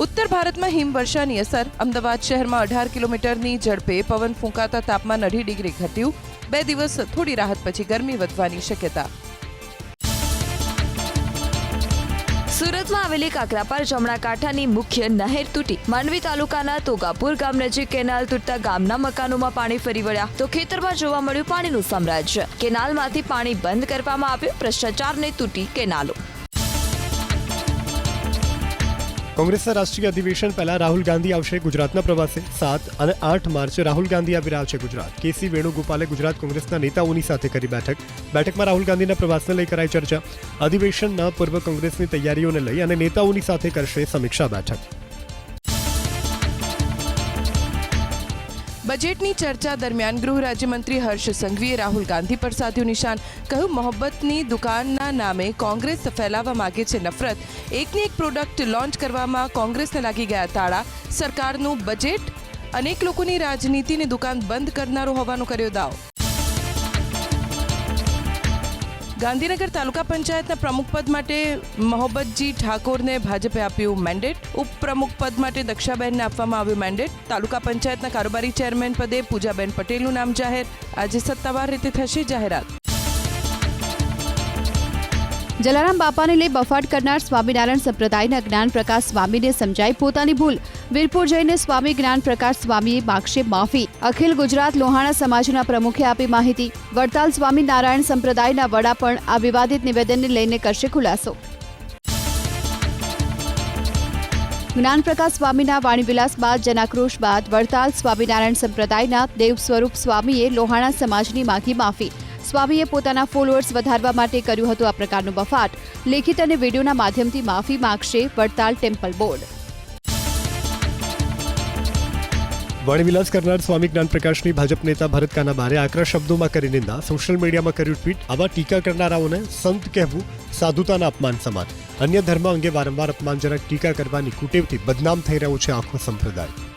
ઉત્તર ભારતમાં હિમવર્ષાની અસર. અમદાવાદ શહેરમાં 18 કિલોમીટરની ઝડપે પવન ફૂંકાતા તાપમાન 2.5 ડિગ્રી ઘટ્યું. 2 દિવસ થોડી રાહત પછી ગરમી વધવાની શક્યતા. સુરતમાં આવેલી કાકરાપાર જમણા કાંઠાની મુખ્ય નહેર તૂટી. માંડવી તાલુકાના તોગાપુર ગામ નજીક કેનાલ તૂટતા ગામના મકાનોમાં પાણી ફરી વળ્યા તો ખેતરમાં જોવા મળ્યું પાણીનું સામ્રાજ્ય. કેનાલમાંથી પાણી બંધ કરવામાં આવ્યું. ભ્રષ્ટાચારને તૂટી કેનાલો. કોંગ્રેસના રાષ્ટ્રીય અધિવેશન પહેલા રાહુલ ગાંધી આવશે ગુજરાતના પ્રવાસે. 7 અને 8 માર્ચે રાહુલ ગાંધી આવી રહ્યા છે ગુજરાત. કેસી વેણુગોપાલે ગુજરાત કોંગ્રેસના નેતાઓની સાથે કરી બેઠક. બેઠકમાં રાહુલ ગાંધીના પ્રવાસને લઈ કરાઈ ચર્ચા. અધિવેશનના પૂર્વ કોંગ્રેસની તૈયારીઓને લઈ અને નેતાઓની સાથે કરશે સમીક્ષા બેઠક. બજેટની ચર્ચા દરમિયાન ગૃહ રાજ્યમંત્રી હર્ષ સંઘવીએ રાહુલ ગાંધી પર સાધ્યું નિશાન. કહ્યું, મોહબ્બતની દુકાનના નામે કોંગ્રેસ ફેલાવવા માંગે છે નફરત. એકની એક પ્રોડક્ટ લોન્ચ કરવામાં કોંગ્રેસને લાગી ગયા તાળા. સરકારનું બજેટ અનેક લોકોની રાજનીતિની દુકાન બંધ કરનારો હોવાનો કર્યો દાવ. ગાંધીનગર તાલુકા પંચાયતના પ્રમુખ પદ માટે મોહબ્બતજી ઠાકોરને ભાજપે આપ્યું મેન્ડેટ. ઉપપ્રમુખ પદ માટે દક્ષાબેનને આપવામાં આવ્યું મેન્ડેટ. તાલુકા પંચાયતના કારોબારી ચેરમેન પદે પૂજાબેન પટેલનું નામ જાહેર. આજે સત્તાવાર રીતે થશે જાહેરાત. જલારામ બાપાને લઈ બફાટ કરનાર સ્વામિનારાયણ સંપ્રદાયના જ્ઞાન પ્રકાશ સ્વામીને સમજાઈ પોતાની ભૂલ. વીરપુર જઈને સ્વામી જ્ઞાન પ્રકાશ સ્વામીએ માગશે માફી. અખિલ ગુજરાત લોહાણા સમાજના પ્રમુખે આપી માહિતી. વડતાલ સ્વામિનારાયણ સંપ્રદાયના વડા પણ આ વિવાદિત નિવેદનને લઈને કરશે ખુલાસો. જ્ઞાન પ્રકાશ સ્વામીના વાણીવિલાસ બાદ જનાક્રોશ બાદ વડતાલ સ્વામિનારાયણ સંપ્રદાયના દેવ સ્વરૂપ સ્વામીએ લોહાણા સમાજની માગી માફી. સ્વામીએ પોતાના ફોલોઅર્સ વધારવા માટે કર્યું હતું આ પ્રકારનું બફાટ. લેખિત અને વિડીયોના માધ્યમથી માફી માંગશે વડતાલ ટેમ્પલ બોર્ડ. વાણીવિલાસ કરનાર સ્વામી જ્ઞાન પ્રકાશની ભાજપ નેતા ભરત કાનાબારે આકરા શબ્દોમાં કરી નિંદા. સોશિયલ મીડિયામાં કર્યું ટ્વીટ. આવા ટીકા કરનારાઓને સંત કહેવું સાધુતાના અપમાન સમાન. અન્ય ધર્મ અંગે વારંવાર અપમાનજનક ટીકા કરવાની કુટેવથી બદનામ થઈ રહ્યો છે આખો સંપ્રદાય.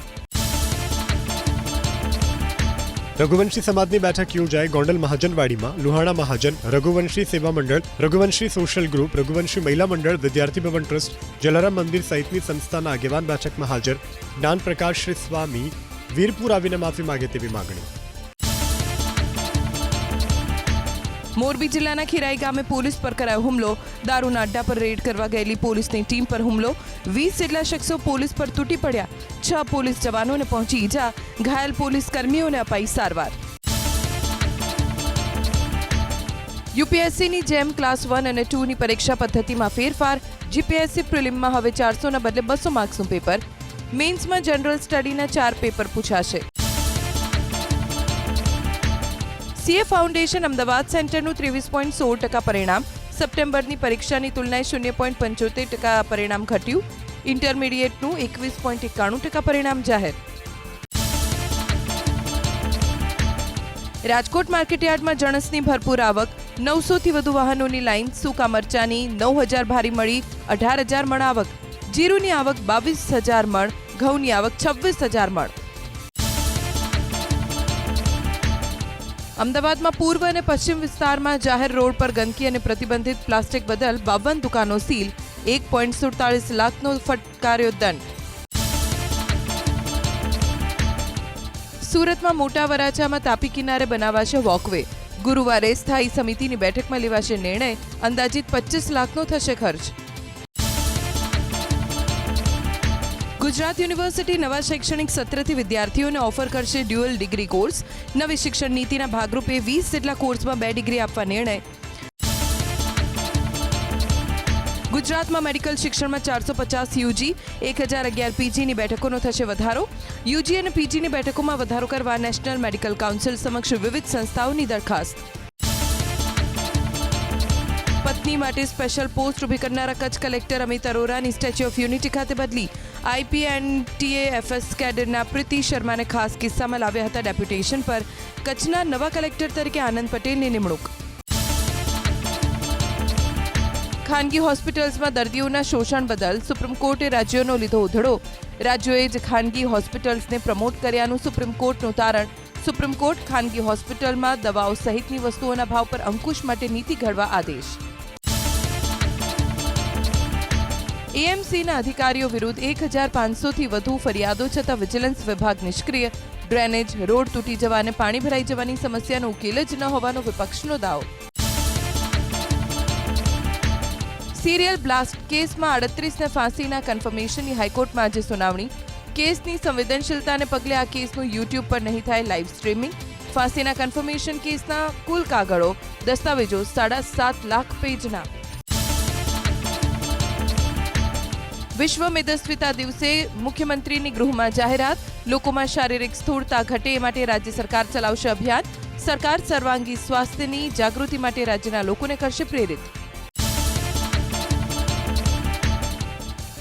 રઘુવંશી સમાજની બેઠક યોજાઈ ગોંડલ મહાજનવાડીમાં. લુહાણા મહાજન, રઘુવંશી સેવા મંડળ, રઘુવંશી સોશિયલ ગ્રુપ, રઘુવંશી મહિલા મંડળ, વિદ્યાર્થી ભવન ટ્રસ્ટ, જલારામ મંદિર સહિતની સંસ્થાના આગેવાન બેઠકમાં હાજર. જ્ઞાન પ્રકાશ શ્રી સ્વામી વીરપુર આવીને માફી માંગે તેવી માંગણી. મોરબી જિલ્લાના ખીરાઈ ગામે પોલીસ પર કરાયો હુમલો. દારૂના અડ્ડા પર રેડ કરવા ગયેલી પોલીસની ટીમ પર હુમલો. 20 જેટલા શખ્સો પોલીસ પર તૂટી પડ્યા. 6 પોલીસ જવાનોને પહોંચી ઈજા. ઘાયલ પોલીસ કર્મીઓને અપાઈ સારવાર. યુપીએસસીની જેમ ક્લાસ 1 અને 2ની પરીક્ષા પદ્ધતિમાં ફેરફાર. જીપીએસસી પ્રિલિમમાં હવે 400ના બદલે 200 માર્ક્સનું પેપર. મેન્સમાં જનરલ સ્ટડીના 4 પેપર પૂછાશે. સીએ ફાઉન્ડેશન અમદાવાદ સેન્ટરનું 23.16% પરિણામ. સપ્ટેમ્બરની પરીક્ષાની તુલનાએ 0.75% પરિણામ ઘટ્યું. ઇન્ટરમીડિયેટનું 21.91% પરિણામ જાહેર. રાજકોટ માર્કેટયાર્ડમાં જણસની ભરપૂર આવક. 900થી વધુ વાહનોની લાઇન. સૂકા મરચાની 9000 ભારી મળી 18000 મણ આવક. જીરુની આવક 22000 મણ. ઘઉંની આવક 26000 મણ. અમદાવાદમાં પૂર્વ અને પશ્ચિમ વિસ્તારમાં જાહેર રોડ પર ગંદકી અને પ્રતિબંધિત પ્લાસ્ટિક બદલ 52 દુકાનો સીલ. 1.47 લાખનો ફટકાર્યો દંડ. સુરતમાં મોટા વરાછામાં તાપી કિનારે બનાવાશે વોકવે. ગુરુવારે સ્થાયી સમિતિની બેઠકમાં લેવાશે નિર્ણય. અંદાજિત 25 લાખનો થશે ખર્ચ. ગુજરાત યુનિવર્સિટી નવા શૈક્ષણિક સત્રથી વિદ્યાર્થીઓને ઓફર કરશે ડ્યુઅલ ડિગ્રી કોર્સ. નવી શિક્ષણ નીતિના ભાગરૂપે 20 જેટલા કોર્સમાં 2 ડિગ્રી આપવા નિર્ણય. ગુજરાતમાં મેડિકલ શિક્ષણમાં 450 યુજી, 1011 પીજીની બેઠકોનો થશે વધારો. યુજી અને પીજીની બેઠકોમાં વધારો કરવા નેશનલ મેડિકલ કાઉન્સિલ સમક્ષ વિવિધ સંસ્થાઓની દરખાસ્ત. પત્ની માટે સ્પેશિયલ પોસ્ટ ઊભી કરનારા કચ્છ કલેક્ટર અમિત અરોરાની સ્ટેચ્યુ ઓફ યુનિટી ખાતે બદલી. આઈપીએનટીએએફએસ કેડરના પ્રીતિ શર્માને ખાસ કિસ્સામાં લાવ્યા હતા ડેપ્યુટેશન પર. કચ્છના નવા કલેક્ટર તરીકે આનંદ પટેલની નિમણૂક. ખાનગી હોસ્પિટલ્સમાં દર્દીઓના શોષણ બદલ સુપ્રીમ કોર્ટે રાજ્યોનો લીધો ઉધડો. રાજ્યોએ જ ખાનગી હોસ્પિટલ્સને પ્રમોટ કર્યાનું સુપ્રીમ કોર્ટનું તારણ. સુપ્રીમ કોર્ટ ખાનગી હોસ્પિટલમાં દવાઓ સહિતની વસ્તુઓના ભાવ પર અંકુશ માટે નીતિ ઘડવા આદેશ. એએમસીના અધિકારીઓ વિરુદ્ધ 1500થી વધુ ફરિયાદો છતાં વિજિલન્સ વિભાગ નિષ્ક્રિય. ડ્રેનેજ, રોડ તૂટી જવા અને પાણી ભરાઈ જવાની સમસ્યાનો ઉકેલ જ ન હોવાનો વિપક્ષનો દાવો. સિરિયલ બ્લાસ્ટ કેસમાં 38ને ફાંસીના કન્ફર્મેશનની હાઈકોર્ટમાં આજે સુનાવણી. કેસની સંવેદનશીલતાને પગલે આ કેસનું યુટ્યુબ પર નહીં થાય લાઈવ સ્ટ્રીમિંગ. ફાંસીના કન્ફર્મેશન કેસના કુલ કાગળો, દસ્તાવેજો 7.5 લાખ પેજના. વિશ્વ મેદસ્વીતા દિવસે મુખ્યમંત્રીની ગૃહમાં જાહેરાત. લોકોમાં શારીરિક સ્થૂળતા ઘટે એ માટે રાજ્ય સરકાર ચલાવશે અભિયાન. સરકાર સર્વાંગી સ્વાસ્થ્યની જાગૃતિ માટે રાજ્યના લોકોને કરશે પ્રેરિત.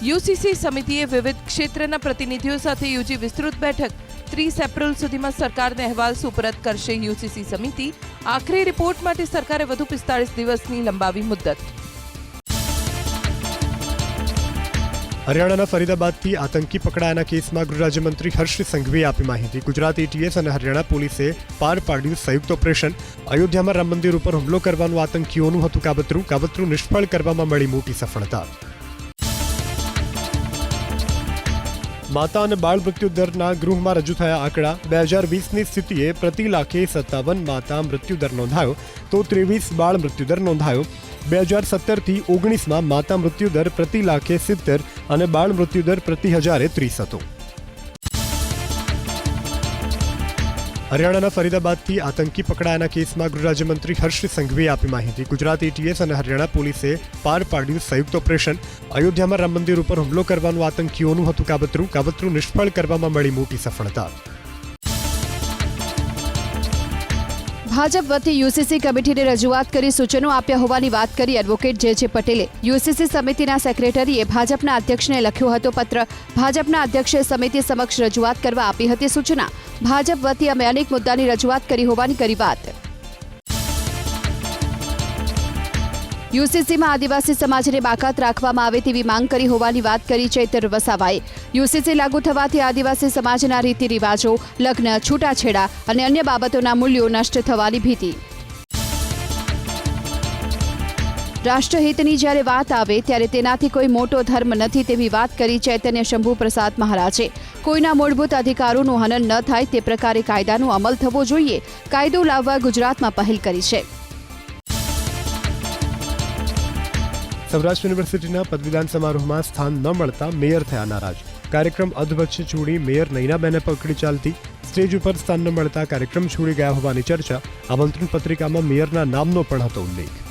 યુસીસી સમિતિએ વિવિધ ક્ષેત્રના પ્રતિનિધિઓ સાથે યોજી વિસ્તૃત બેઠક. 30 એપ્રિલ સુધીમાં સરકારને અહેવાલ સુપરત કરશે યુસીસી સમિતિ. આખરી રિપોર્ટ માટે સરકારે વધુ 45 દિવસની લંબાવી મુદ્દત. હરિયાણાના ફરીદાબાદથી આતંકી પકડાયાના કેસમાં ગૃહ રાજ્યમંત્રી હર્ષ સંઘવીએ આપી માહિતી. ગુજરાત એટીએસ અને હરિયાણા પોલીસે પાર પાડ્યું સંયુક્ત ઓપરેશન. અયોધ્યામાં રામ મંદિર ઉપર હુમલો કરવાનું આતંકીઓનું હતું કાવતરું નિષ્ફળ કરવામાં મળી મોટી સફળતા. માતા અને બાળ મૃત્યુ દરના ગૃહમાં રજૂ થયા આંકડા. 2020ની સ્થિતિએ પ્રતિ લાખે 57 માતા મૃત્યુદર નોંધાયો તો 23 બાળ મૃત્યુદર નોંધાયો. 2017થી 19માં માતા મૃત્યુદર પ્રતિ લાખે 70 અને બાળ મૃત્યુદર પ્રતિ 1000 30 હતો. હરિયાણાના ફરીદાબાદથી આતંકી પકડાયાના કેસમાં ગૃહ રાજ્યમંત્રી હર્ષ સંઘવીએ આપી માહિતી. ગુજરાત એટીએસ અને હરિયાણા પોલીસે પાર પાડ્યું સંયુક્ત ઓપરેશન. અયોધ્યામાં રામ મંદિર ઉપર હુમલો કરવાનું આતંકીઓનું હતું કાવતરું નિષ્ફળ કરવામાં મળી મોટી સફળતા. ભાજપ વતી યુસીસી કમિટીને રજૂઆત કરી સૂચનો આપ્યા હોવાની વાત કરી એડવોકેટ જે પટેલે. યુસીસી સમિતિના સેક્રેટરીએ ભાજપના અધ્યક્ષને લખ્યો હતો પત્ર. ભાજપના અધ્યક્ષે સમિતિ સમક્ષ રજૂઆત કરવા આપી હતી સૂચના. ભાજપ વતી અમે અનેક મુદ્દાની રજૂઆત કરી હોવાની કરી વાત. યુસીસીમાં આદિવાસી સમાજને બાકાત રાખવામાં આવે તેવી માંગ કરી હોવાની વાત કરી ચૈતર વસાવાએ. યુસીસી લાગુ થવાથી આદિવાસી સમાજના રીતિ રિવાજો, લગ્ન, છૂટાછેડા અને અન્ય બાબતોના મૂલ્યો નષ્ટ થવાની ભીતિ. રાષ્ટ્રહિતની જ્યારે વાત આવે ત્યારે તેનાથી કોઈ મોટો ધર્મ નથી તેવી વાત કરી ચૈતન્ય શંભુ પ્રસાદ મહારાજે. કોઈના મૂળભૂત અધિકારોનું હનન ન થાય તે પ્રકારે કાયદાનો અમલ થવો જોઈએ. કાયદો લાવવા ગુજરાતમાં પહેલ કરી છે. સૌરાષ્ટ્ર યુનિવર્સિટીના પદવીદાન સમારોહમાં સ્થાન ન મળતા મેયર થયા નારાજ. કાર્યક્રમ અધવચ્ચે છોડી મેયર નૈનાબેને પકડી ચાલતી. સ્ટેજ ઉપર સ્થાન ન મળતા કાર્યક્રમ છોડી ગયા હોવાની ચર્ચા. આમંત્રણ પત્રિકામાં મેયરના નામનો પણ હતો ઉલ્લેખ.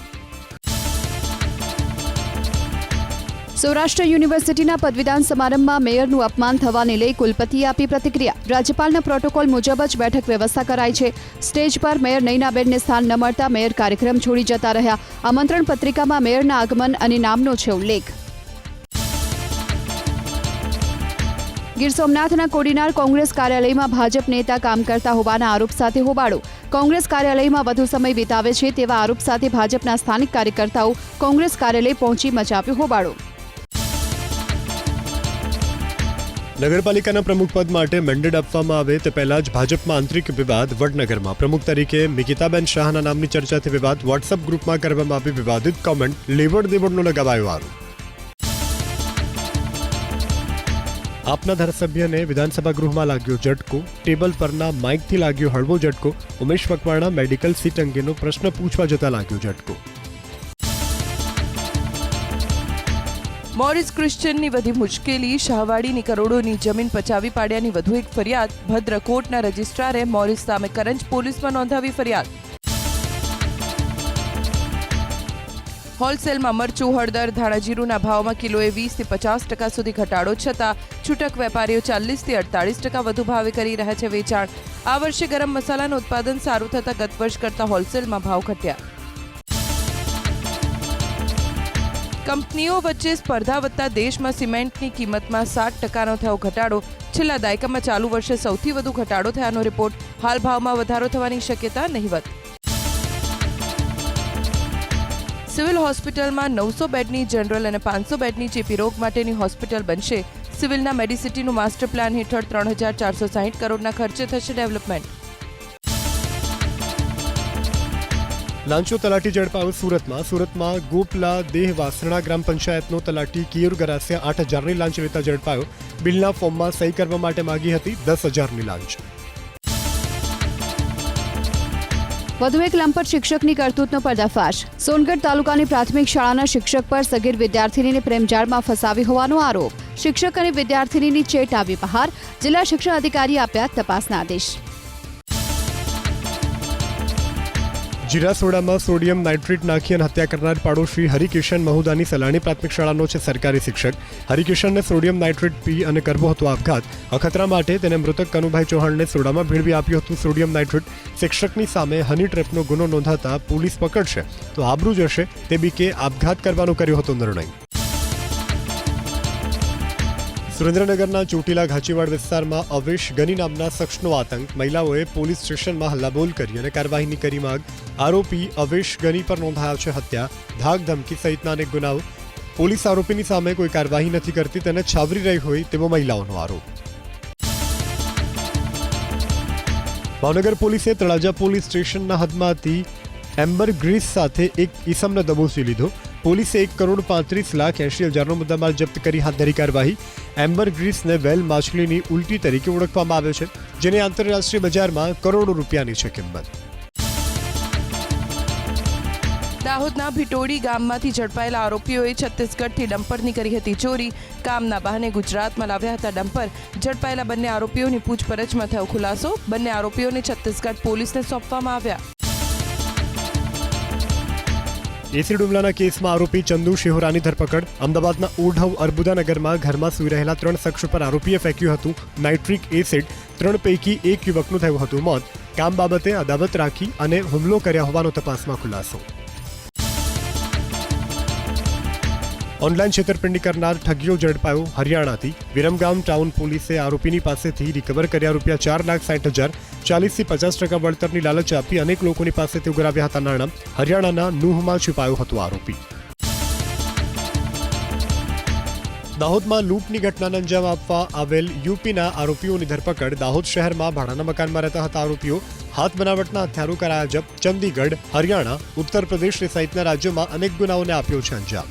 સૌરાષ્ટ્ર યુનિવર્સિટીના પદવીદાન સમારંભમાં મેયરનું અપમાન થવાને લઈ કુલપતિએ આપી પ્રતિક્રિયા. રાજ્યપાલના પ્રોટોકોલ મુજબ જ બેઠક વ્યવસ્થા કરાઈ છે. સ્ટેજ પર મેયર નૈનાબેનને સ્થાન ન મળતા મેયર કાર્યક્રમ છોડી જતા રહ્યા. આમંત્રણ પત્રિકામાં મેયરના આગમન અને નામનો છે ઉલ્લેખ. ગીર સોમનાથના કોડીનાર કોંગ્રેસ કાર્યાલયમાં ભાજપ નેતા કામ કરતા હોવાના આરોપ સાથે હોબાળો. કોંગ્રેસ કાર્યાલયમાં વધુ સમય વિતાવે છે તેવા આરોપ સાથે ભાજપના સ્થાનિક કાર્યકર્તાઓ કોંગ્રેસ કાર્યાલય પહોંચી મચાવ્યો હોબાળો. નગરપાલિકાના પ્રમુખ પદ માટે મેન્ડેટ આપવામાં આવે તે પહેલા જ ભાજપમાં આંતરિક વિવાદ. વડનગરમાં પ્રમુખ તરીકે મિકિતાબેન શાહના નામની ચર્ચાથી વિવાદ. વોટ્સએપ ગ્રુપમાં કરવામાં આવી વિવાદિત કોમેન્ટ. લેવડ દેવડનો લગાવાયો આરોપ. આપના ધારાસભ્યને વિધાનસભા ગૃહમાં લાગ્યો ઝટકો. ટેબલ પરના માઇકથી લાગ્યો હળવો ઝટકો. ઉમેશ મકવાણા મેડિકલ સીટ અંગેનો પ્રશ્ન પૂછવા જતા લાગ્યો ઝટકો. મોરિસ ક્રિશ્ચિયનની વધી મુશ્કેલી. શાહવાડીની કરોડોની જમીન પચાવી પાડ્યાની વધુ એક ફરિયાદ. ભદ્ર કોર્ટના રજિસ્ટ્રારે મોરિસ સામે કરંજ પોલીસમાં નોંધાવી ફરિયાદ. હોલસેલમાં મરચું, હળદર, ધાણાજીરુંના ભાવમાં કિલોએ 20% થી 50% સુધી ઘટાડો છતાં છૂટક વેપારીઓ 40% થી 48% વધુ ભાવે કરી રહ્યા છે વેચાણ. આ વર્ષે ગરમ મસાલાનું ઉત્પાદન સારું થતાં ગત વર્ષ કરતાં હોલસેલમાં ભાવ ઘટ્યા. કંપનીઓ વચ્ચે સ્પર્ધા વધતા દેશમાં સિમેન્ટની કિંમતમાં 7%નો થયો ઘટાડો. છેલ્લા દાયકામાં ચાલુ વર્ષે સૌથી વધુ ઘટાડો થયાનો રિપોર્ટ. હાલ ભાવમાં વધારો થવાની શક્યતા નહિવત. સિવિલ હોસ્પિટલમાં 900 બેડની જનરલ અને 500 બેડની ચેપી રોગ માટેની હોસ્પિટલ બનશે. સિવિલના મેડિસિટીનું માસ્ટર પ્લાન હેઠળ 3460 કરોડના ખર્ચે થશે ડેવલપમેન્ટ. લાંચો તલાટી ઝડપાયો સુરતમાં ગોપલા દેહ વાસણા ગ્રામ પંચાયતનો તલાટી કિયુર ગરાસિયા 8,000ની લાંચ લેતા ઝડપાયો. બિલના ફોર્મમાં સહી કરવા માટે માગી હતી 10,000ની લાંચ. વધુ એક લંપટ શિક્ષકની કરતૂતનો પર્દાફાશ. સોનગઢ તાલુકાની પ્રાથમિક શાળાના શિક્ષક પર સગીર વિદ્યાર્થીનીને પ્રેમજાળમાં ફસાવી હોવાનો આરોપ. શિક્ષક અને વિદ્યાર્થીનીની ચેટ આવી બહાર. જિલ્લા શિક્ષણ અધિકારીએ આપ્યા તપાસના આદેશ. જીરા સોડામાં સોડિયમ નાઇટ્રેટ નાખી અને હત્યા કરનાર પાડોશી હરિકિશન મહુદાની સલાણી પ્રાથમિક શાળાનો છે સરકારી શિક્ષક. હરિકિશનને સોડિયમ નાઇટ્રેટ પી અને કરવો હતો આપઘાત. અખતરા માટે તેને મૃતક કનુભાઈ ચૌહાણને સોડામાં ભેળવી આપ્યું હતું સોડિયમ નાઇટ્રેટ. શિક્ષકની સામે હની ટ્રેપનો ગુનો નોંધાતા પોલીસ પકડશે તો આબરૂ જશે તે બીકે આપઘાત કરવાનો કર્યો હતો નિર્ણય. સુરેન્દ્રનગરના ચોટીલા ઘાચીવાડ વિસ્તારમાં અવેશ ગની નામના શખ્સનો આતંક. મહિલાઓએ પોલીસ સ્ટેશનમાં હલ્લાબોલ કરી અને કાર્યવાહીની કરી માંગ. આરોપી અવેશ ગની પર નોંધાયો છે હત્યા, ધાક ધમકી સહિતના અનેક ગુનાઓ. પોલીસ આરોપીની સામે કોઈ કાર્યવાહી નથી કરતી, તેને છાવરી રહી હોય તેવો મહિલાઓનો આરોપ. ભાવનગર પોલીસે તળાજા પોલીસ સ્ટેશનના હદમાંથી એમ્બર ગ્રીસ સાથે એક ઈસમને દબોચી લીધો. પોલીસે 1,35,80,000નો મુદ્દામાલ જપ્ત કરી હાથ ધરી કાર્યવાહી. એમ્બર ગ્રીસને વેલ માછલીની ઉલટી તરીકે ઓળખવામાં આવે છે, જેની આંતરરાષ્ટ્રીય બજારમાં કરોડો રૂપિયાની છે કિંમત. દાહોદના ભીટોડી ગામમાંથી ઝડપાયેલા આરોપીઓએ છત્તીસગઢથી ડમ્પરની કરી હતી ચોરી. કામના બહાને ગુજરાતમાં લાવ્યા હતા ડમ્પર. ઝડપાયેલા બંને આરોપીઓની પૂછપરછમાં થયો ખુલાસો. બંને આરોપીઓને છત્તીસગઢ પોલીસને સોંપવામાં આવ્યા. એસિડ હુમલાના કેસમાં આરોપી ચંદુ શેહોરાની ધરપકડ. અમદાવાદના ઓઢવ અર્બુદાનગરમાં ઘરમાં સૂઈ રહેલા 3 શખ્સો પર આરોપીએ ફેંક્યું હતું નાઇટ્રિક એસિડ. 3 પૈકી એક યુવકનું થયું હતું મોત. કામ બાબતે અદાવત રાખી અને હુમલો કર્યા હોવાનો તપાસમાં ખુલાસો. ઓનલાઈન છેતરપિંડી કરનાર ઠગીઓ ઝડપાયો હરિયાણાથી. વિરમગામ ટાઉન પોલીસે આરોપીની પાસેથી રિકવર કર્યા ₹4,60,000. 40% થી 50% વળતરની લાલચ આપી અનેક લોકોની પાસેથી ઉઘરાવ્યા હતા નાણાં. હરિયાણાના નૂહમાં છુપાયો હતો આરોપી. દાહોદમાં લૂંટની ઘટનાને અંજામ આપવા આવેલ યુપીના આરોપીઓની ધરપકડ. દાહોદ શહેરમાં ભાડાના મકાનમાં રહેતા હતા આરોપીઓ. હાથ બનાવટના હથિયારો કરાયા જપ્ત. ચંદીગઢ, હરિયાણા, ઉત્તર પ્રદેશ સહિતના રાજ્યોમાં અનેક ગુનાઓને આપ્યો છે અંજામ.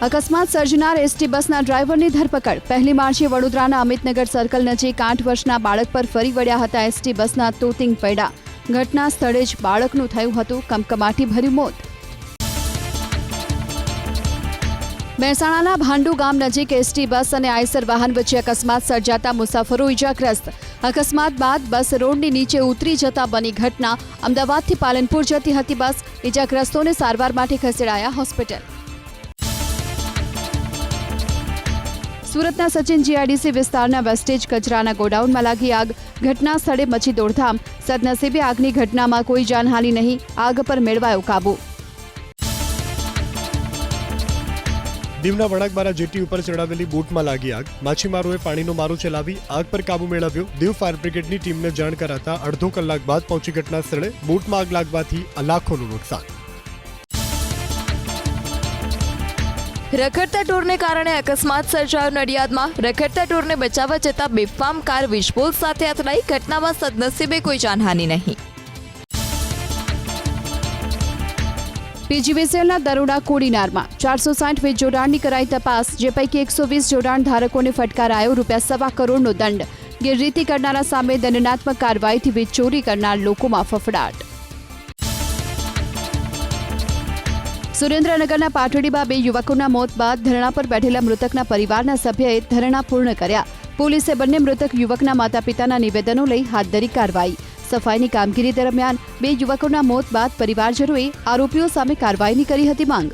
અકસ્માત સર્જનાર એસટી બસના ડ્રાઈવરની ધરપકડ. 1 માર્ચે વડોદરાના અમિતનગર સર્કલ નજીક 8 વર્ષના બાળક પર ફરી વળ્યા હતા એસટી બસના તોતિંગ પૈડા. ઘટના સ્થળે જ બાળકનું થયું હતું કમકમાટી ભર્યું મોત. મહેસાણાના ભાંડુ ગામ નજીક એસટી બસ અને આઈસર વાહન વચ્ચે અકસ્માત સર્જાતા મુસાફરો ઇજાગ્રસ્ત. અકસ્માત બાદ બસ રોડની નીચે ઉતરી જતા બની ઘટના. અમદાવાદથી પાલનપુર જતી હતી બસ. ઇજાગ્રસ્તોને સારવાર માટે ખસેડાયા હોસ્પિટલ. સુરતના સચિન જીઆઈડીસી વિસ્તારના વેસ્ટેજ કચરાના ગોડાઉનમાં લાગી આગ. ઘટના સ્થળે મચી દોડધામ. સદનસીબે આગની ઘટનામાં કોઈ જાનહાનિ નહીં. આગ પર મેળવાયો કાબુ. દીવના વણાકબારા જેટી ઉપર ચડાવેલી બોટમાં લાગી આગ. માછીમારોએ પાણીનો મારો ચલાવી આગ પર કાબુ મેળવ્યો. દીવ ફાયર બ્રિગેડની ટીમને જાણ કરાતા અડધો કલાક બાદ પહોંચી ઘટના સ્થળે. બોટમાં આગ લાગવાથી લાખોનું નુકસાન. રખડતા ઢોરને કારણે અકસ્માત સર્જાયો નડિયાદમાં. રખડતા ઢોરને બચાવવા જતા બેફામ કાર વિસ્ફોટ સાથે અથડાઈ. ઘટનામાં સદનસીબે કોઈ જાનહાનિ નહીં. પીજીવીસીએલના દરોડા કોડીનારમાં 460 વીજ જોડાણની કરાઈ તપાસ. જે પૈકી 120 જોડાણ ધારકોને ફટકારાયો ₹1.25 કરોડનો દંડ. ગેરરીતિ કરનારા સામે દંડનાત્મક કાર્યવાહીથી વીજ ચોરી કરનાર લોકોમાં ફફડાટ. સુરેન્દ્રનગરના પાટડીમાં 2 યુવકોના મોત બાદ ધરણા પર બેઠેલા મૃતકના પરિવારના સભ્યએ ધરણા પૂર્ણ કર્યા. પોલીસે બંને મૃતક યુવકના માતા પિતાના નિવેદનો લઈ હાથ ધરી કાર્યવાહી. સફાઈની કામગીરી દરમિયાન 2 યુવકોના મોત બાદ પરિવારજનોએ આરોપીઓ સામે કાર્યવાહીની કરી હતી માંગ.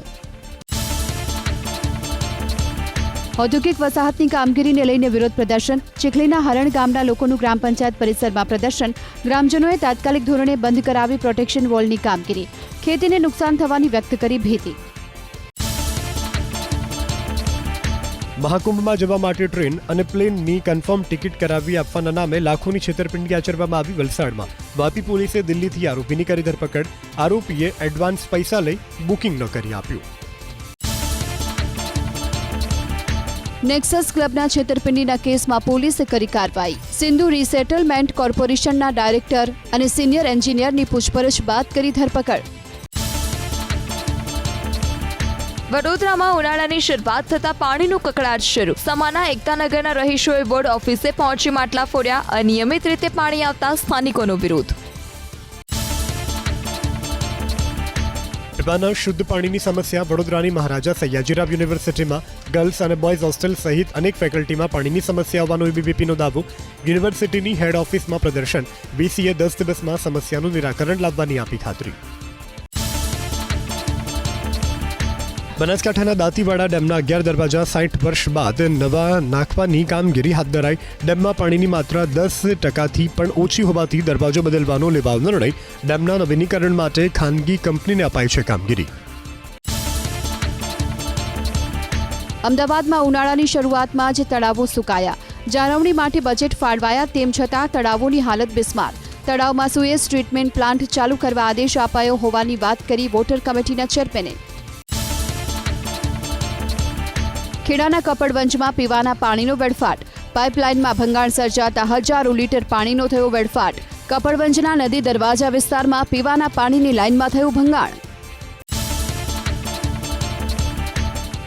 ઔદ્યોગિક વસાહતની કામગીરીને લઈને વિરોધ પ્રદર્શન. ચીખલીના હરણ ગામના લોકોનું ગ્રામ પંચાયત પરિસરમાં પ્રદર્શન. ગ્રામજનોએ તાત્કાલિક ધોરણે બંધ કરાવી પ્રોટેક્શન વોલની કામગીરી. ખેતીને નુકસાન થવાની વ્યક્ત કરી ભીતિ. મહાકુંભમાં જવા માટે ટ્રેન અને પ્લેનની કન્ફર્મ ટિકિટ કરાવી આપવાના નામે લાખોની છેતરપિંડી આચરવામાં આવી વલસાડમાં. વાપી પોલીસે દિલ્હીથી આરોપીની કરી ધરપકડ. આરોપીએ એડવાન્સ પૈસા લઈ બુકિંગ ન કરી આપ્યું. નેક્સસ ક્લબના છેતરપિંડીના કેસમાં પોલીસે કરી કાર્યવાહી. સિંધુ રીસેટલમેન્ટ કોર્પોરેશનના ડાયરેક્ટર અને સિનિયર એન્જિનિયરની પૂછપરછ બાદ કરી ધરપકડ. વડોદરામાં ઉનાળાની શરૂઆત થતા પાણીનું કકળાટ શરૂ. સમાના એકતાનગરના રહીશોએ બોર્ડ ઓફિસે પહોંચી માટલા ફોડ્યા. અનિયમિત રીતે પાણી આવતા સ્થાનિકોનો વિરોધ. પીવાના શુદ્ધ પાણીની સમસ્યા. વડોદરાની મહારાજા સયાજીરાવ યુનિવર્સિટીમાં ગર્લ્સ અને બોયઝ હોસ્ટેલ સહિત અનેક ફેકલ્ટીમાં પાણીની સમસ્યા હોવાનો એબીવીપીનો દાવો. યુનિવર્સિટીની હેડ ઓફિસમાં પ્રદર્શન. વીસીએ 10 દિવસમાં સમસ્યાનું નિરાકરણ લાવવાની આપી ખાતરી. બનાસકાંઠાના દાંતીવાડા ડેમના 11 દરવાજા 60 વર્ષ બાદ નવા નાખવાની કામગીરી હાથ ધરાઈ. ડેમમાં પાણીની માત્રા 10%થી પણ ઓછી હોવાથી દરવાજો બદલવાનો લેવાયો નિર્ણય. ડેમના નવીનીકરણ માટે ખાનગી કંપનીને અપાઈ છે કામગીરી. અમદાવાદમાં ઉનાળાની શરૂઆતમાં જ તળાવો સુકાયા. જાળવણી માટે બજેટ ફાળવાયા તેમ છતાં તળાવોની હાલત બિસ્માર. તળાવમાં સુએઝ ટ્રીટમેન્ટ પ્લાન્ટ ચાલુ કરવા આદેશ અપાયો હોવાની વાત કરી વોટર કમિટીના ચેરમેને. ખેડાના કપડવંજમાં પીવાના પાણીનો વેડફાટ. પાઇપલાઇનમાં ભંગાણ સર્જાતા હજારો લીટર પાણીનો થયો વેડફાટ. કપડવંજના નદી દરવાજા વિસ્તારમાં પીવાના પાણીની લાઇનમાં થયું ભંગાણ.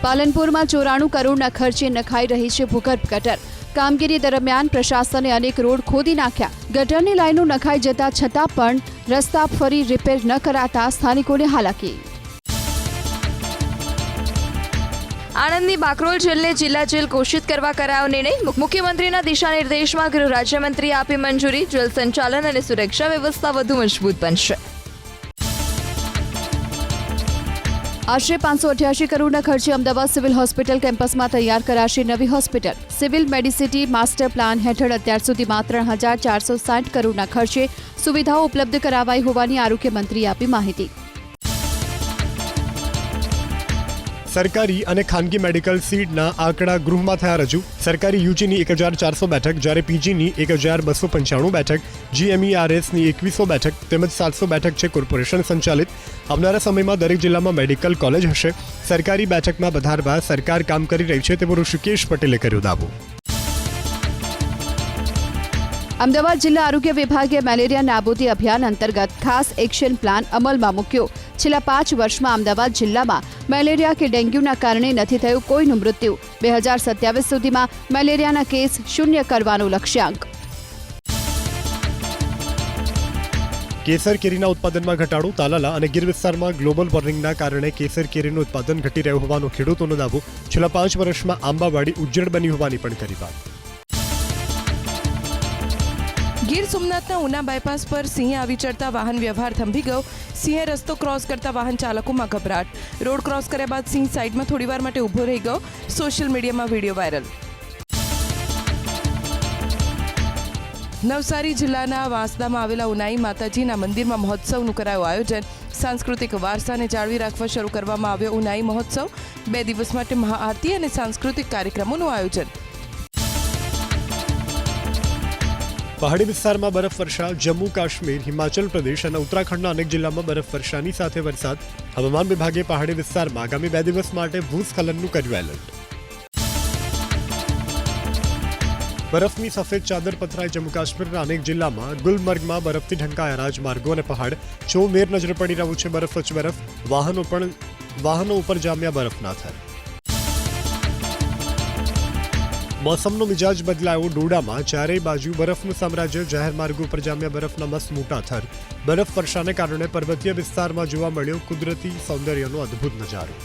પાલનપુરમાં 94 કરોડના ખર્ચે નખાઈ રહી છે ભૂગર્ભ ગટર. કામગીરી દરમિયાન પ્રશાસને અનેક રોડ ખોદી નાખ્યા. ગટરની લાઇનો નખાઈ જતા છતાં પણ રસ્તા ફરી રિપેર ન કરાતા સ્થાનિકોને હાલાકી. આણંદની બાકરોલ જેલને જિલ્લા જેલ ઘોષિત કરવા કરાયો નિર્ણય. મુખ્યમંત્રીના દિશાનિર્દેશમાં ગૃહ રાજ્યમંત્રીએ આપી મંજૂરી. જેલ સંચાલન અને સુરક્ષા વ્યવસ્થા વધુ મજબૂત બનશે. આશરે 588 કરોડના ખર્ચે અમદાવાદ સિવિલ હોસ્પિટલ કેમ્પસમાં તૈયાર કરાશે નવી hospital. Civil Medicity master plan હેઠળ અત્યાર સુધીમાં 3460 કરોડના ખર્ચે સુવિધાઓ ઉપલબ્ધ કરાવાઈ હોવાની આરોગ્ય મંત્રીએ આપી માહિતી. સરકારી અને ખાનગી મેડિકલ સીટના આંકડા ગૃહમાં થયા રજૂ. સરકારી યુજીની 1400 બેઠક, જ્યારે પીજીની 1295 બેઠક, જીએમઈઆરએસની 2100 બેઠક તેમજ 700 બેઠક છે કોર્પોરેશન સંચાલિત. આવનારા સમયમાં દરેક જિલ્લામાં મેડિકલ કોલેજ હશે. સરકારી બેઠકમાં વધારવા સરકાર કામ કરી રહી છે તેવો ઋષિકેશ પટેલે કર્યો દાવો. અમદાવાદ જિલ્લા આરોગ્ય વિભાગે મેલેરિયા નાબૂદી અભિયાન અંતર્ગત ખાસ એક્શન પ્લાન અમલમાં મૂક્યો. છેલ્લા 5 વર્ષમાં અમદાવાદ જિલ્લામાં મેલેરિયા કે ડેન્ગ્યુના કારણે નથી થયું કોઈનું મૃત્યુ. 2027 સુધીમાં મેલેરિયાના કેસ 0 કરવાનો લક્ષ્યાંક. કેસર કેરીના ઉત્પાદનમાં ઘટાડો. તાલાલા અને ગીર વિસ્તારમાં ગ્લોબલ વોર્મિંગના કારણે કેસર કેરીનું ઉત્પાદન ઘટી રહ્યું હોવાનો ખેડૂતોનો દાવો. છેલ્લા 5 વર્ષમાં આંબાવાડી ઉજ્જડ બની હોવાની પણ કરી વાત. ગીર સોમનાથના ઉના બાયપાસ પર સિંહ આવી ચડતા વાહન વ્યવહાર થંભી ગયો. સિંહે રસ્તો ક્રોસ કરતા વાહન ચાલકોમાં ગભરાટ. રોડ ક્રોસ કર્યા બાદ સિંહ સાઈડમાં થોડીવાર માટે ઊભો રહી ગયો. સોશિયલ મીડિયામાં વિડીયો વાયરલ. નવસારી જિલ્લાના વાંસદામાં આવેલા ઉનાઈ માતાજીના મંદિરમાં મહોત્સવનું કરાયું આયોજન. સાંસ્કૃતિક વારસાને જાળવી રાખવા શરૂ કરવામાં આવ્યો ઉનાઈ મહોત્સવ. 2 દિવસ માટે મહાઆરતી અને સાંસ્કૃતિક કાર્યક્રમોનું આયોજન. પહાડી વિસ્તારમાં બરફવર્ષા. જમ્મુ કાશ્મીર, હિમાચલ પ્રદેશ અને ઉત્તરાખંડના અનેક જિલ્લામાં બરફવર્ષાની સાથે વરસાદ. હવામાન વિભાગે પહાડી વિસ્તારમાં આગામી 2 દિવસ માટે ભૂસ્ખલનનું કર્યું એલર્ટ. બરફની સફેદ ચાદર પથરાઈ. જમ્મુ કાશ્મીરના અનેક જિલ્લામાં. ગુલમર્ગમાં બરફથી ઢંકાયા રાજમાર્ગો અને પહાડ. ચોમેર નજરે પડી રહ્યું છે બરફ જ બરફ. વાહનો ઉપર જામ્યા બરફના થર. મોસમનો મિજાજ બદલાયો. ડોડામાં ચારેય બાજુ બરફનું સામ્રાજ્ય. જાહેર માર્ગો ઉપર જામ્યા બરફના મસ્ત મોટા થર. બરફ વર્ષાને કારણે પર્વતીય વિસ્તારમાં જોવા મળ્યો કુદરતી સૌંદર્યનો અદ્ભુત નજારો.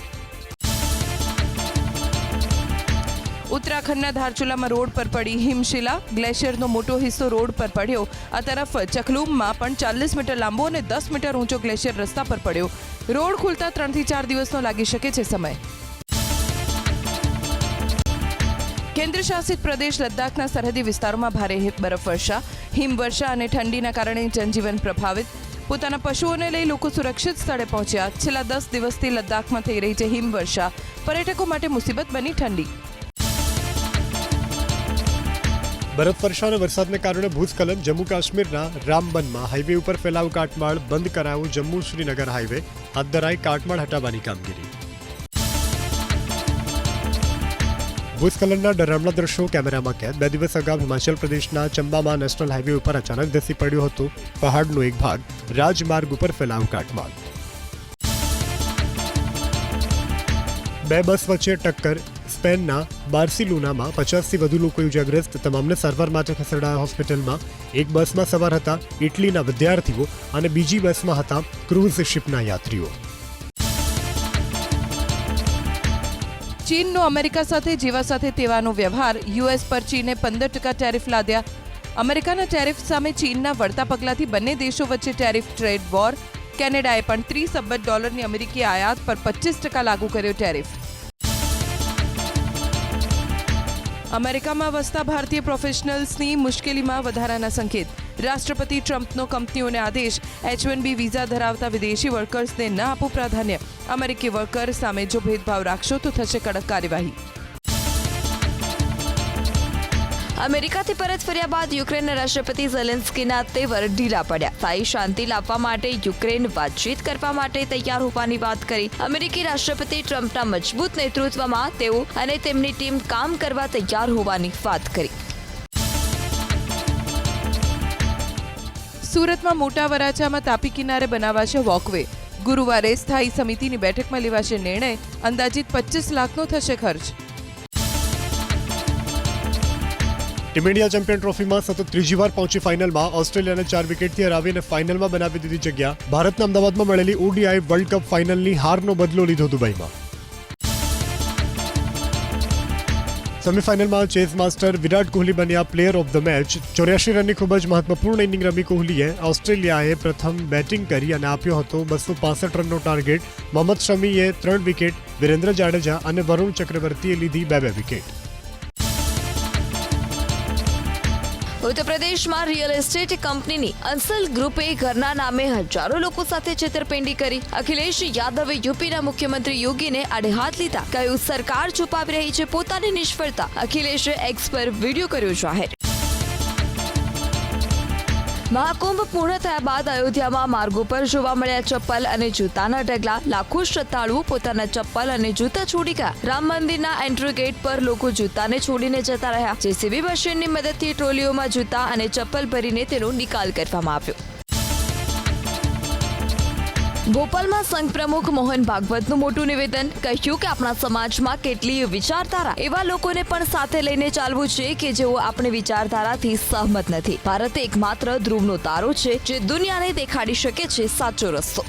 ઉત્તરાખંડના ધારચુલામાં રોડ પર પડી હિમશિલા. ગ્લેશિયરનો મોટો હિસ્સો રોડ પર પડ્યો. આ તરફ ચકલુમમાં પણ 40 મીટર લાંબો અને 10 મીટર ઊંચો ગ્લેશિયર રસ્તા પર પડ્યો. રોડ ખુલતા 3 થી 4 દિવસનો લાગી શકે છે સમય. કેન્દ્ર શાસિત પ્રદેશ લદ્દાખના સરહદી વિસ્તારોમાં ભારે બરફવર્ષા. હિમવર્ષા અને ઠંડીના કારણે જનજીવન પ્રભાવિત. પોતાના પશુઓને લઈ લોકો સુરક્ષિત સ્થળે પહોંચ્યા. છેલ્લા 10 દિવસથી લદ્દાખમાં થઈ રહી છે હિમવર્ષા. પર્યટકો માટે મુસીબત બની ઠંડી. બરફવર્ષા અને વરસાદને કારણે ભૂસ્ખલન. જમ્મુ કાશ્મીરના રામબનમાં હાઈવે ઉપર ફેલાવ કાટમાળ. બંધ કરાયો જમ્મુ શ્રીનગર હાઈવે. હાથ ધરાઈ કાટમાળ હટાવવાની કામગીરી. ભૂસ્ખલનના ડરામણા દ્રશ્યો કેમેરામાં કેદ. 2 દિવસ અગાઉ હિમાચલ પ્રદેશના ચંબામાં નેશનલ હાઈવે ઉપર અચાનક ધસી પડ્યો હતો પહાડનો એક ભાગ. રાજમાર્ગ ઉપર ફેલાવ કાટમાળ. 2 બસ વચ્ચે ટક્કર. સ્પેનના બાર્સિલોનામાં 50થી વધુ લોકો ઇજાગ્રસ્ત. તમામને સારવાર માટે ખસેડાયા હોસ્પિટલમાં. એક બસમાં સવાર હતા ઇટલીના વિદ્યાર્થીઓ અને બીજી બસમાં હતા ક્રૂઝ શિપના યાત્રીઓ. ચીનનો અમેરિકા સાથે જેવા સાથે તેવાનો વ્યવહાર. યુએસ પર ચીને 15% ટેરિફ લાદ્યા. અમેરિકાના ટેરિફ સામે ચીનના વળતા પગલાથી બંને દેશો વચ્ચે ટેરિફ ટ્રેડ વોર. કેનેડાએ પણ $30 અબજ અમેરિકી આયાત પર 25% લાગુ કર્યો ટેરિફ. અમેરિકામાં વસતા ભારતીય પ્રોફેશનલ્સની મુશ્કેલીમાં વધારાના સંકેત. રાષ્ટ્રપતિ ટ્રમ્પનો કંપનીઓને આદેશ. H-1B વિઝા ધરાવતા વિદેશી વર્કર્સને ન આપો પ્રાધાન્ય. અમેરિકી વર્કર સામે જો ભેદભાવ રાખશો તો થશે કડક કાર્યવાહી. અમેરિકાથી પરત ફર્યા બાદ યુક્રેનના રાષ્ટ્રપતિ ઝેલેન્સ્કીના તેવર ઢીલા પડ્યા. સ્થાયી શાંતિ લાવવા માટે યુક્રેન વાતચીત કરવા માટે તૈયાર હોવાની વાત કરી. અમેરિકી રાષ્ટ્રપતિ ટ્રમ્પના મજબૂત નેતૃત્વમાં તેઓ અને તેમની ટીમ કામ કરવા તૈયાર હોવાની વાત કરી. સુરતમાં મોટા વરાછામાં તાપી કિનારે બનાવાશે વોકવે. ગુરુવારે સ્થાયી સમિતિની બેઠકમાં લેવાશે નિર્ણય. અંદાજિત 25 લાખનો થશે ખર્ચ. ટીમ ઇન્ડિયા ચેમ્પિયન ટ્રોફીમાં સતત ત્રીજી વાર પહોંચી ફાઇનલમાં. ઓસ્ટ્રેલિયાને 4 વિકેટથી હરાવીને ફાઇનલમાં બનાવી દીધી જગ્યા. ભારતના અમદાવાદમાં મળેલી ODI વર્લ્ડ કપ ફાઇનલની હારનો બદલો લીધો દુબઈમાં. સેમીફાઇનલમાં ચેઝ માસ્ટર વિરાટ કોહલી બન્યા પ્લેયર ઓફ ધ મેચ. 84 રનની ખૂબ જ મહત્વપૂર્ણ ઇનિંગ રમી કોહલીએ. ઓસ્ટ્રેલિયાએ પ્રથમ બેટિંગ કરી અને આપ્યો હતો 265 રનનો ટાર્ગેટ. મોહમ્મદ શમીએ 3 વિકેટ, વિરેન્દ્ર જાડેજા અને વરુણ ચક્રવર્તીએ લીધી 2 વિકેટ. ઉત્તર પ્રદેશમાં રિયલ એસ્ટેટ કંપનીની અંસલ ગ્રુપે ઘરના નામે હજારો લોકો સાથે છેતરપિંડી કરી. અખિલેશ યાદવે યુપીના મુખ્યમંત્રી યોગીને આડે હાથ લીધા. કહ્યું સરકાર છુપાવી રહી છે પોતાની નિષ્ફળતા. અખિલેશે એક્સ પર વિડીયો કર્યો જાહેર. મહાકુંભ પૂર્ણ થયા બાદ અયોધ્યામાં માર્ગો પર જોવા મળ્યા ચપ્પલ અને જૂતાના ઢગલા. લાખો શ્રદ્ધાળુઓ પોતાના ચપ્પલ અને જૂતા છોડી ગયા. રામ મંદિરના એન્ટ્રી ગેટ પર લોકો જૂતાને છોડીને જતા રહ્યા. JCB મશીનની મદદથી ટ્રોલીઓમાં જૂતા અને ચપ્પલ ભરીને તેનો નિકાલ કરવામાં આવ્યો. ભોપાલમાં સંઘ પ્રમુખ મોહન ભાગવતનું મોટું નિવેદન. કહ્યું કે આપણા સમાજમાં કેટલીય વિચારધારા એવા લોકોને પણ સાથે લઈને ચાલવું છે કે જેઓ આપણી વિચારધારાથી સહમત નથી. ભારત એકમાત્ર ધ્રુવનો તારો છે જે દુનિયાને દેખાડી શકે છે સાચો રસ્તો.